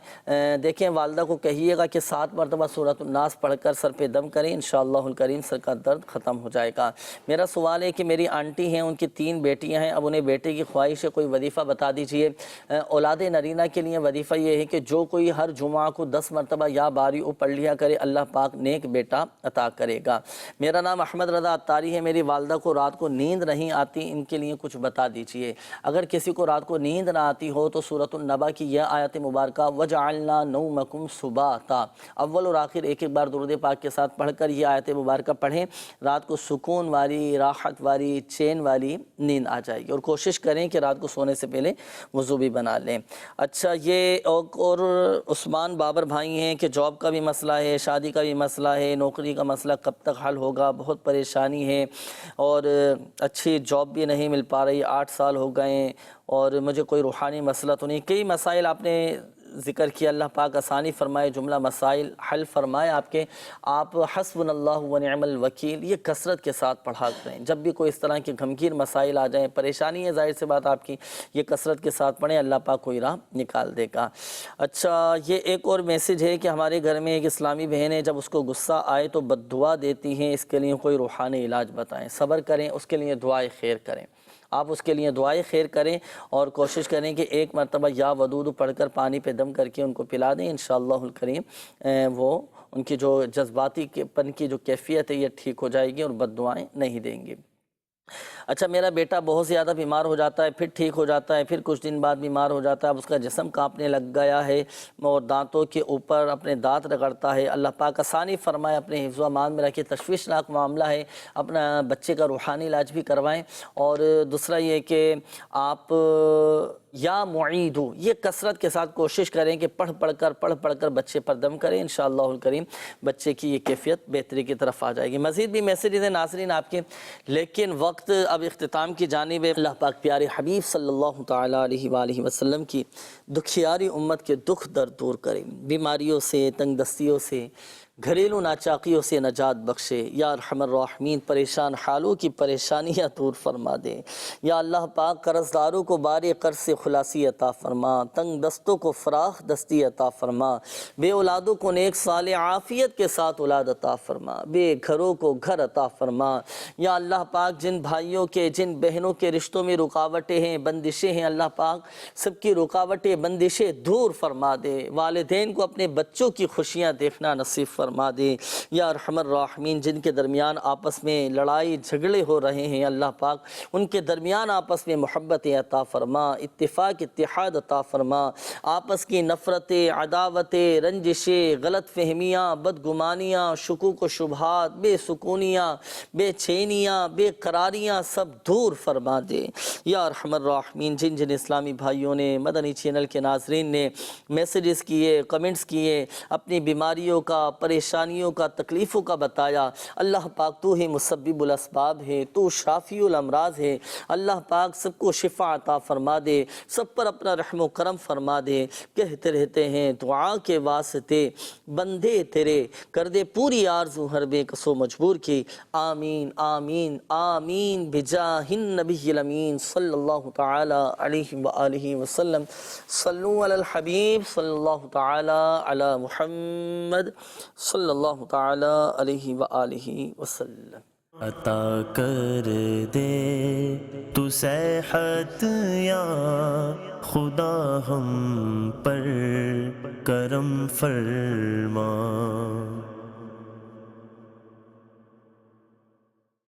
دیکھیں والدہ کو کہیے گا کہ 7 مرتبہ سورۃ الناس پڑھ کر سر پہ دم کریں، انشاءاللہ الکریم سر کا درد ختم ہو جائے گا۔ میرا سوال ہے کہ میری آنٹی ہیں، ان کی 3 بیٹیاں ہیں، اب انہیں بیٹے کی خواہش ہے، کوئی وظیفہ بتا دیجئے۔ اولاد نرینہ کے لیے وظیفہ یہ ہے کہ جو کوئی ہر جمعہ کو 10 مرتبہ یا باری پڑھ لیا کرے، اللہ پاک نیک بیٹا عطا کرے گا۔ میرا نام احمد رضا عطاری ہے، میری والدہ کو رات کو نیند نہیں آتی، ان کے لیے کچھ بتا دیجئے۔ اگر کسی کو رات کو نیند نہ آتی ہو تو سورۃ النبا کی یہ آیت مبارکہ وَجَعَلْنَا نَوْمَكُمْ سُبَاتًا اول اور آخر ایک بار درود پاک کے ساتھ پڑھ کر یہ آیت مبارکہ پڑھیں، رات کو سکون والی، راحت والی، چین والی نیند آ جائے گی، اور کوشش کریں کہ رات کو سونے سے پہلے وضو بھی بنا لیں۔ اچھا، یہ اور عثمان بابر بھائی ہیں کہ جاب کا بھی مسئلہ ہے، شادی کا بھی مسئلہ ہے، نوکری کا مسئلہ کب تک حل ہوگا، بہت پریشانی ہے، اور اچھی جاب بھی نہیں مل پا رہی، 8 سال ہو گئے، اور مجھے کوئی روحانی مسئلہ تو نہیں۔ کئی مسائل آپ نے ذکر کیا، اللہ پاک آسانی فرمائے، جملہ مسائل حل فرمائے آپ حسبنا اللہ ونعم الوکیل یہ کثرت کے ساتھ پڑھا کریں۔ جب بھی کوئی اس طرح کے غمگین مسائل آ جائیں، پریشانی ہے ظاہر سے بات آپ کی، یہ کثرت کے ساتھ پڑھیں، اللہ پاک کوئی راہ نکال دے گا۔ اچھا، یہ ایک اور میسیج ہے کہ ہمارے گھر میں ایک اسلامی بہن ہے، جب اس کو غصہ آئے تو بد دعا دیتی ہیں، اس کے لیے کوئی روحانی علاج بتائیں۔ صبر کریں، اس کے لیے دعائے خیر کریں، آپ اس کے لیے دعائیں خیر کریں، اور کوشش کریں کہ 1 مرتبہ یا ودود پڑھ کر پانی پہ دم کر کے ان کو پلا دیں، انشاءاللہ الکریم وہ ان کی جو جذباتی پن کی جو کیفیت ہے یہ ٹھیک ہو جائے گی، اور بد دعائیں نہیں دیں گی۔ اچھا، میرا بیٹا بہت زیادہ بیمار ہو جاتا ہے، پھر ٹھیک ہو جاتا ہے، پھر کچھ دن بعد بیمار ہو جاتا ہے، اب اس کا جسم کانپنے لگ گیا ہے، اور دانتوں کے اوپر اپنے دانت رگڑتا ہے، اللہ پاک آسانی فرمائے، اپنے حفظ و امان میں رکھے، تشویشناک معاملہ ہے، اپنا بچے کا روحانی علاج بھی کروائیں۔ اور دوسرا یہ کہ آپ یا معیدو یہ کثرت کے ساتھ کوشش کریں کہ پڑھ پڑھ کر بچے پر دم کریں، انشاءاللہ الکریم بچے کی یہ کیفیت بہتری کی طرف آ جائے گی۔ مزید بھی میسیجز ہیں ناظرین آپ کے، لیکن وقت اب اختتام کی جانب ہے۔ اللہ پاک پیارے حبیب صلی اللہ تعالیٰ علیہ وآلہ وسلم کی دکھیاری امت کے دکھ درد دور کریں، بیماریوں سے، تنگ دستیوں سے، گھریلو ناچاقیوں سے نجات بخشے، یا ارحم الراحمین پریشان حالوں کی پریشانیاں دور فرما دے، یا اللہ پاک قرض داروں کو بارے قرض سے خلاصی عطا فرما، تنگ دستوں کو فراخ دستی عطا فرما، بے اولادوں کو نیک صالح عافیت کے ساتھ اولاد عطا فرما، بے گھروں کو گھر عطا فرما، یا اللہ پاک جن بھائیوں کے جن بہنوں کے رشتوں میں رکاوٹیں ہیں، بندشیں ہیں، اللہ پاک سب کی رکاوٹیں بندشیں دور فرما دے، والدین کو اپنے بچوں کی خوشیاں دیکھنا نصیب فرما دے، یا ارحم الراحمین جن کے درمیان آپس میں لڑائی جھگڑے ہو رہے ہیں، اللہ پاک ان کے درمیان آپس میں محبت عطا فرما، اتفاق اتحاد عطا فرما، آپس کی نفرتیں، عداوتیں، رنجشیں، غلط فہمیاں، بدگمانیاں، شکوک و شبہات، بے سکونیاں، بے چینیاں، بے قراریاں سب دور فرما دے، یا ارحم الراحمین جن جن اسلامی بھائیوں نے، مدنی چینل کے ناظرین نے میسیجز کیے، کمنٹس کیے، اپنی بیماریوں کا، پریشانیوں کا، تکلیفوں کا بتایا، اللہ پاک تو ہی مسبب الاسباب ہے، تو شافی الامراض ہے، اللہ پاک سب کو شفا عطا فرما دے، سب پر اپنا رحم و کرم فرما دے۔ کہتے رہتے ہیں دعا کے واسطے بندے تیرے، کر دے پوری آرزو ہر بے کسو مجبور کی، آمین آمین آمین بجاہ النبی الامین صلی اللہ تعالی علیہ وآلہ وسلم۔ صلو علی الحبیب صلی اللہ تعالی علی محمد صلی اللہ تعالی علیہ وآلہ وسلم۔ عطا کر دے تو صحت یا خدا ہم پر کرم فرما۔